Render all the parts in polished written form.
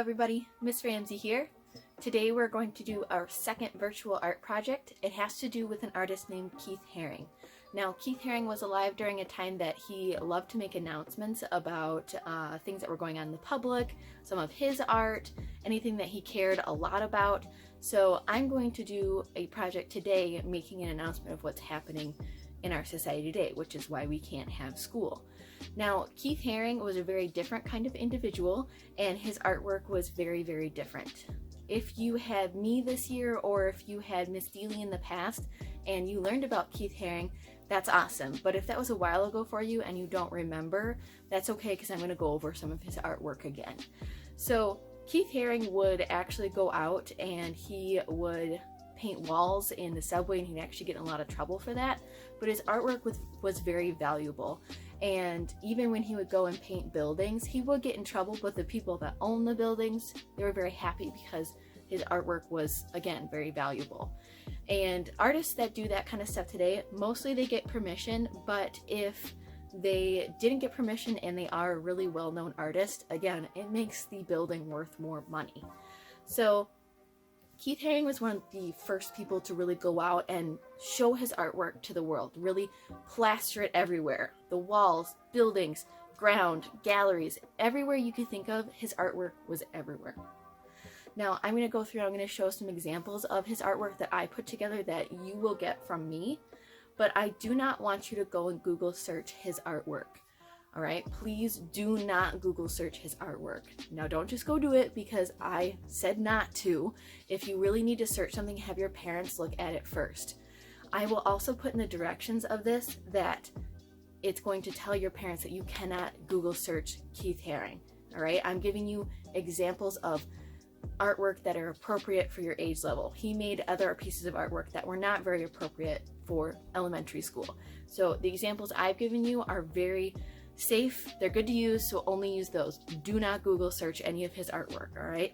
everybody, Miss Ramsey here. Today we're going to do our second virtual art project. It has to do with an artist named Keith Haring. Now, Keith Haring was alive during a time that he loved to make announcements about things that were going on in the public, some of his art, anything that he cared a lot about. So I'm going to do a project today making an announcement of what's happening in our society today, which is why we can't have school. Now, Keith Haring was a very different kind of individual, and his artwork was very, very different. If you had me this year, or if you had Miss Dealey in the past, and you learned about Keith Haring, that's awesome. But if that was a while ago for you and you don't remember, that's okay, because I'm going to go over some of his artwork again. So Keith Haring would actually go out and he would paint walls in the subway, and he'd actually get in a lot of trouble for that, but his artwork was very valuable. And even when he would go and paint buildings, he would get in trouble, but the people that owned the buildings, they were very happy because his artwork was, again, very valuable. And artists that do that kind of stuff today, mostly they get permission, but if they didn't get permission and they are a really well-known artist, again, it makes the building worth more money. So Keith Haring was one of the first people to really go out and show his artwork to the world, really plaster it everywhere. The walls, buildings, ground, galleries, everywhere you could think of, his artwork was everywhere. Now I'm going to go through, I'm going to show some examples of his artwork that I put together that you will get from me, but I do not want you to go and Google search his artwork. All right, please do not Google search his artwork. Now don't just go do it because I said not to. If you really need to search something, have your parents look at it first. I will also put in the directions of this that it's going to tell your parents that you cannot Google search Keith Haring. All right, I'm giving you examples of artwork that are appropriate for your age level. He made other pieces of artwork that were not very appropriate for elementary school. So the examples I've given you are very safe, they're good to use, so only use those. Do not Google search any of his artwork, all right?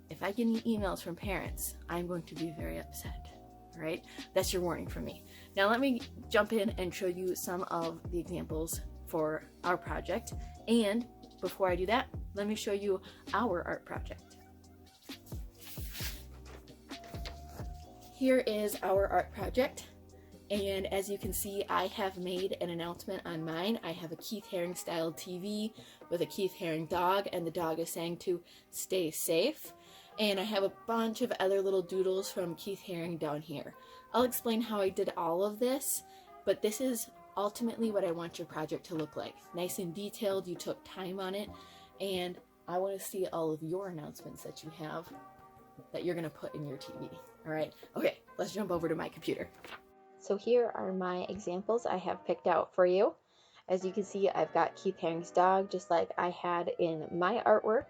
If I get any emails from parents, I'm going to be very upset, all right? That's your warning from me. Now let me jump in and show you some of the examples for our project. And before I do that, let me show you our art project. Here is our art project. And as you can see, I have made an announcement on mine. I have a Keith Haring style TV with a Keith Haring dog, and the dog is saying to stay safe. And I have a bunch of other little doodles from Keith Haring down here. I'll explain how I did all of this, but this is ultimately what I want your project to look like. Nice and detailed, you took time on it, and I want to see all of your announcements that you have that you're going to put in your TV. All right, okay, let's jump over to my computer. So here are my examples I have picked out for you. As you can see, I've got Keith Haring's dog, just like I had in my artwork.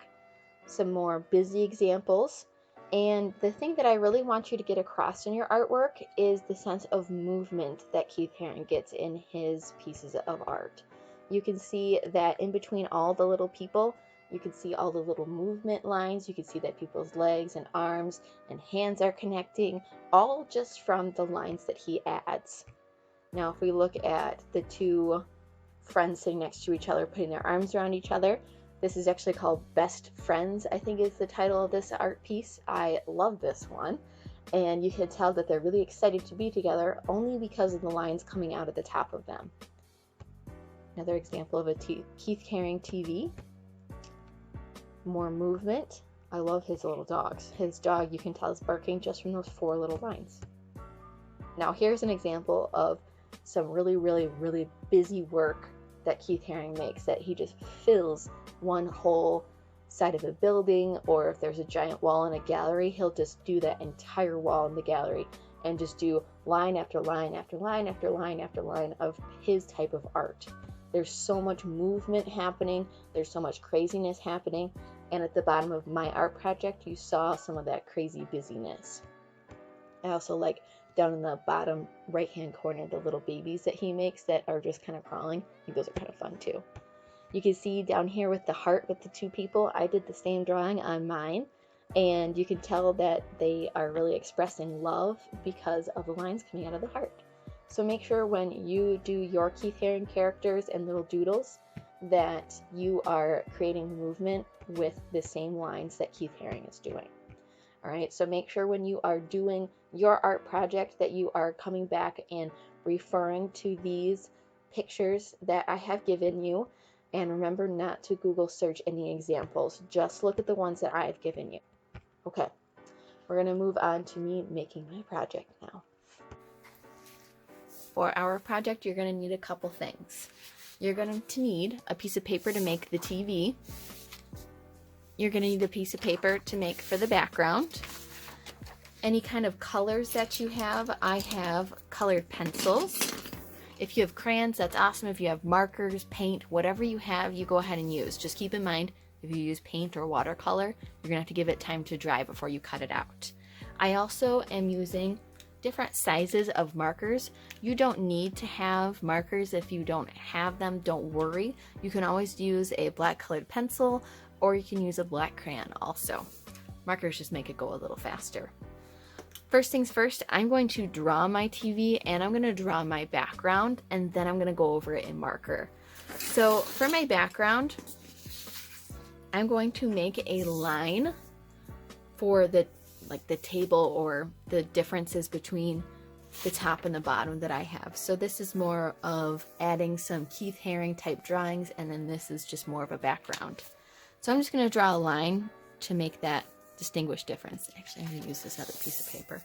Some more busy examples. And the thing that I really want you to get across in your artwork is the sense of movement that Keith Haring gets in his pieces of art. You can see that in between all the little people, you can see all the little movement lines. You can see that people's legs and arms and hands are connecting, all just from the lines that he adds. Now, if we look at the two friends sitting next to each other, putting their arms around each other, this is actually called Best Friends, I think is the title of this art piece. I love this one. And you can tell that they're really excited to be together only because of the lines coming out at the top of them. Another example of a Keith Haring TV. More movement. I love his little dogs. His dog, you can tell, is barking just from those four little lines. Now here's an example of some really, really, really busy work that Keith Haring makes, that he just fills one whole side of a building, or if there's a giant wall in a gallery, he'll just do that entire wall in the gallery and just do line after line after line after line after line of his type of art. There's so much movement happening, there's so much craziness happening, and at the bottom of my art project, you saw some of that crazy busyness. I also like down in the bottom right-hand corner, the little babies that he makes that are just kind of crawling. I think those are kind of fun too. You can see down here with the heart with the two people, I did the same drawing on mine, and you can tell that they are really expressing love because of the lines coming out of the heart. So make sure when you do your Keith Haring characters and little doodles that you are creating movement with the same lines that Keith Haring is doing. All right, so make sure when you are doing your art project that you are coming back and referring to these pictures that I have given you. And remember not to Google search any examples. Just look at the ones that I have given you. Okay, we're going to move on to me making my project now. For our project, you're going to need a couple things. You're going to need a piece of paper to make the TV. You're going to need a piece of paper to make for the background. Any kind of colors that you have, I have colored pencils. If you have crayons, that's awesome. If you have markers, paint, whatever you have, you go ahead and use. Just keep in mind, if you use paint or watercolor, you're going to have to give it time to dry before you cut it out. I also am using different sizes of markers. You don't need to have markers. If you don't have them, don't worry. You can always use a black colored pencil, or you can use a black crayon also. Markers just make it go a little faster. First things first, I'm going to draw my TV and I'm going to draw my background, and then I'm going to go over it in marker. So for my background, I'm going to make a line for the table or the differences between the top and the bottom that I have. So this is more of adding some Keith Haring type drawings, and then this is just more of a background. So I'm just going to draw a line to make that distinguished difference. Actually, I'm going to use this other piece of paper.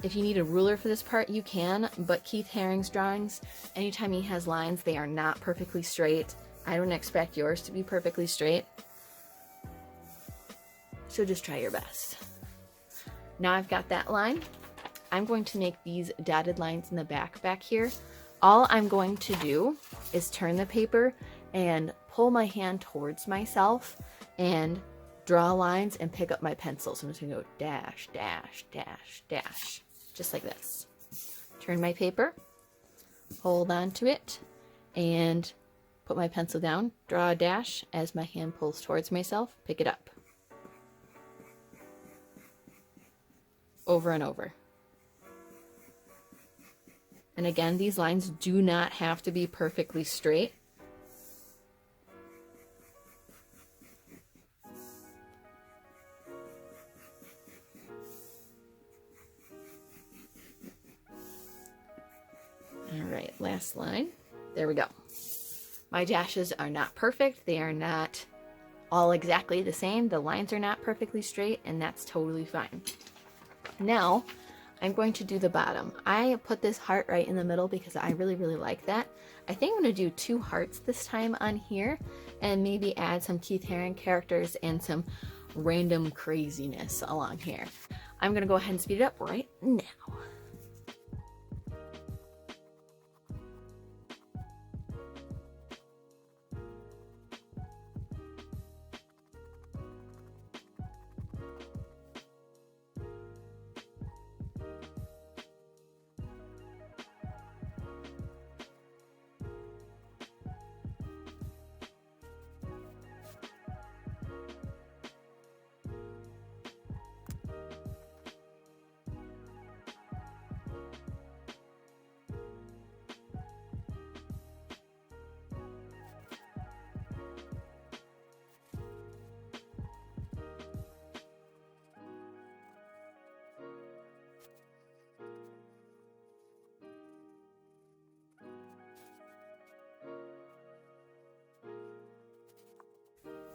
If you need a ruler for this part, you can, but Keith Haring's drawings, anytime he has lines, they are not perfectly straight. I don't expect yours to be perfectly straight. So just try your best. Now I've got that line. I'm going to make these dotted lines in the back here. All I'm going to do is turn the paper and pull my hand towards myself and draw lines and pick up my pencil. So I'm just going to go dash, dash, dash, dash, just like this. Turn my paper, hold on to it, and put my pencil down, draw a dash as my hand pulls towards myself, pick it up. Over and over. And again, these lines do not have to be perfectly straight. All right, last line. There we go. My dashes are not perfect. They are not all exactly the same. The lines are not perfectly straight, and that's totally fine. Now, I'm going to do the bottom. I put this heart right in the middle because I really, really like that. I think I'm going to do 2 hearts this time on here, and maybe add some Keith Haring characters and some random craziness along here. I'm going to go ahead and speed it up right now.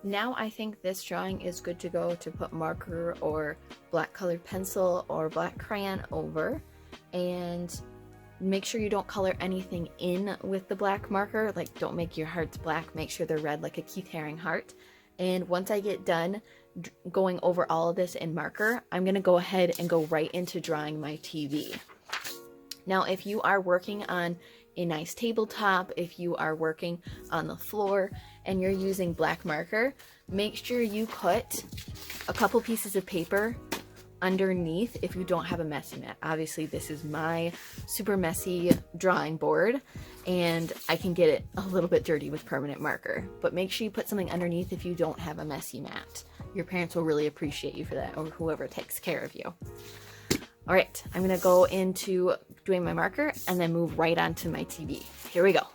Now I think this drawing is good to go to put marker or black colored pencil or black crayon over, and make sure you don't color anything in with the black marker. Like, don't make your hearts black, make sure they're red like a Keith Haring heart. And once I get done going over all of this in marker, I'm going to go ahead and go right into drawing my TV. Now, if you are working on a nice tabletop, if you are working on the floor and you're using black marker, make sure you put a couple pieces of paper underneath if you don't have a messy mat. Obviously, this is my super messy drawing board and I can get it a little bit dirty with permanent marker, but make sure you put something underneath if you don't have a messy mat. Your parents will really appreciate you for that, or whoever takes care of you. All right, I'm gonna go into doing my marker and then move right onto my TV. Here we go.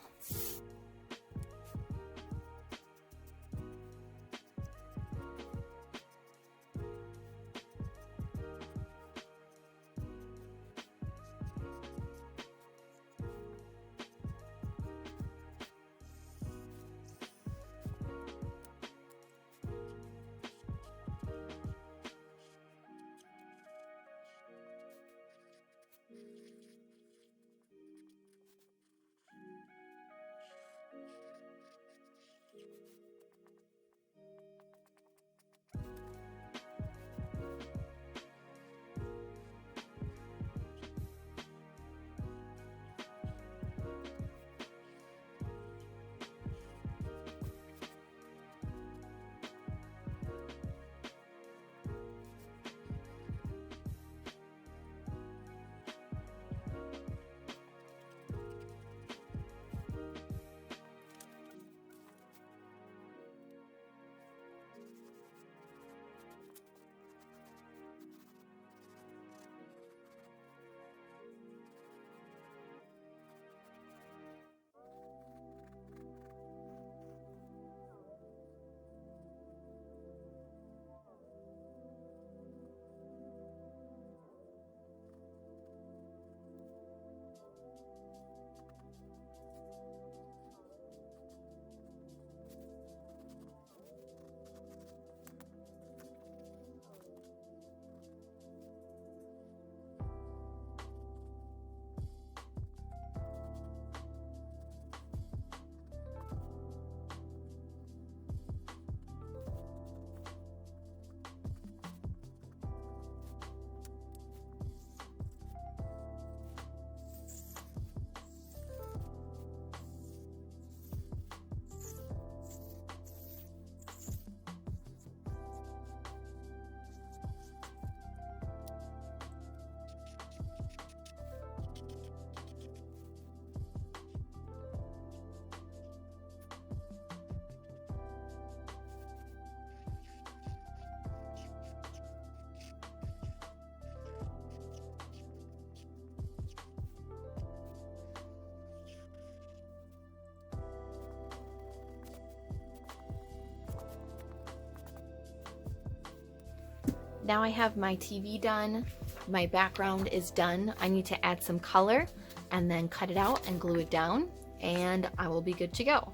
Now I have my TV done, my background is done. I need to add some color and then cut it out and glue it down, and I will be good to go.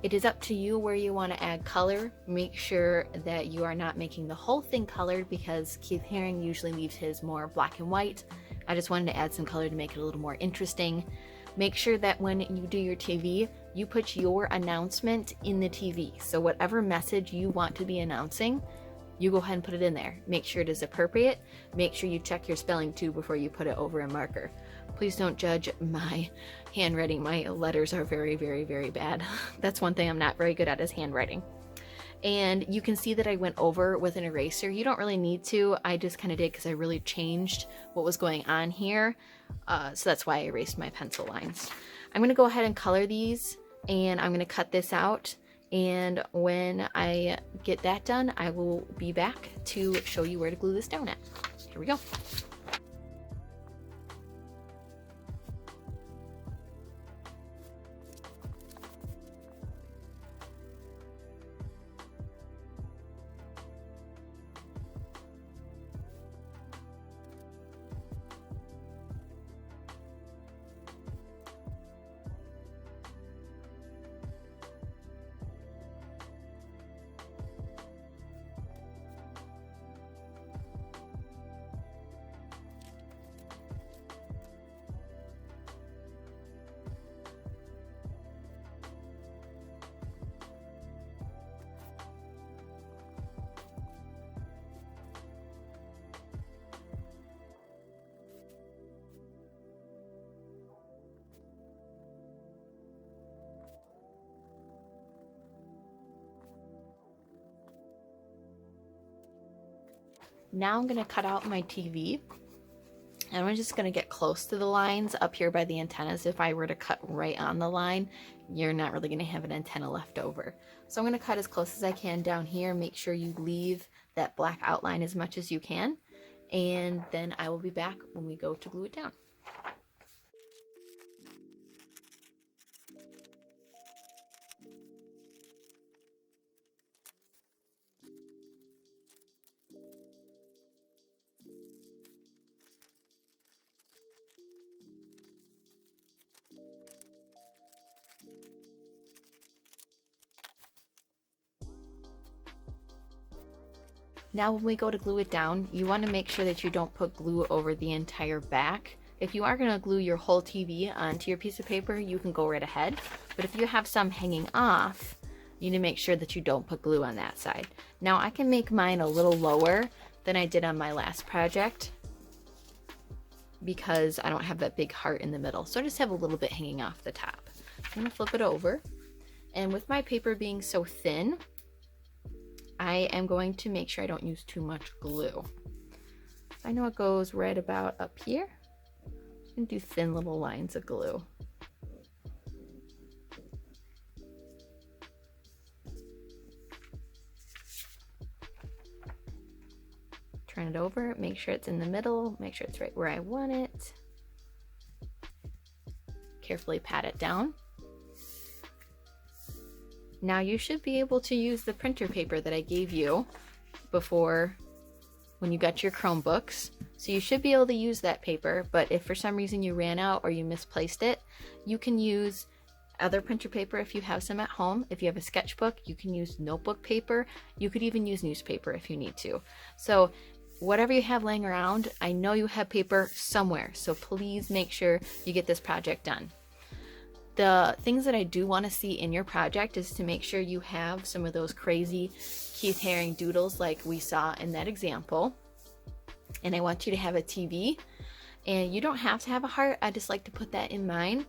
It is up to you where you want to add color. Make sure that you are not making the whole thing colored, because Keith Haring usually leaves his more black and white. I just wanted to add some color to make it a little more interesting. Make sure that when you do your TV, you put your announcement in the TV. So whatever message you want to be announcing, you go ahead and put it in there. Make sure it is appropriate. Make sure you check your spelling too before you put it over a marker. Please don't judge my handwriting. My letters are very, very, very bad. That's one thing I'm not very good at, is handwriting. And you can see that I went over with an eraser. You don't really need to. I just kind of did because I really changed what was going on here. So that's why I erased my pencil lines. I'm going to go ahead and color these, and I'm going to cut this out. And when I get that done, I will be back to show you where to glue this down at. Here we go. Now I'm going to cut out my TV, and I'm just going to get close to the lines up here by the antennas. If I were to cut right on the line, you're not really going to have an antenna left over. So I'm going to cut as close as I can down here. Make sure you leave that black outline as much as you can, and then I will be back when we go to glue it down. Now when we go to glue it down, you want to make sure that you don't put glue over the entire back. If you are going to glue your whole TV onto your piece of paper, you can go right ahead. But if you have some hanging off, you need to make sure that you don't put glue on that side. Now I can make mine a little lower than I did on my last project, because I don't have that big heart in the middle. So I just have a little bit hanging off the top. I'm going to flip it over. And with my paper being so thin, I am going to make sure I don't use too much glue. I know it goes right about up here. I'm going to do thin little lines of glue. Turn it over, make sure it's in the middle, make sure it's right where I want it. Carefully pat it down. Now you should be able to use the printer paper that I gave you before when you got your Chromebooks. So you should be able to use that paper, but if for some reason you ran out or you misplaced it, you can use other printer paper if you have some at home. If you have a sketchbook, you can use notebook paper. You could even use newspaper if you need to. So whatever you have laying around, I know you have paper somewhere, so please make sure you get this project done. The things that I do want to see in your project is to make sure you have some of those crazy Keith Haring doodles like we saw in that example. And I want you to have a TV, and you don't have to have a heart. I just like to put that in mine.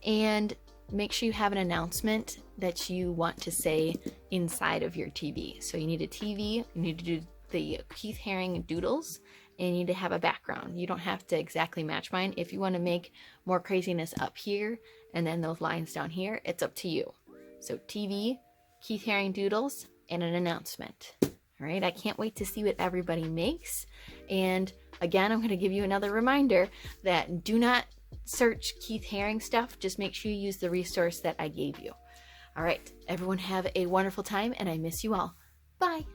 And make sure you have an announcement that you want to say inside of your TV. So you need a TV, you need to do the Keith Haring doodles, and you need to have a background. You don't have to exactly match mine. If you want to make more craziness up here and then those lines down here, it's up to you. So TV, Keith Haring doodles, and an announcement. All right, I can't wait to see what everybody makes. And again, I'm going to give you another reminder that do not search Keith Haring stuff. Just make sure you use the resource that I gave you. All right, everyone have a wonderful time, and I miss you all. Bye.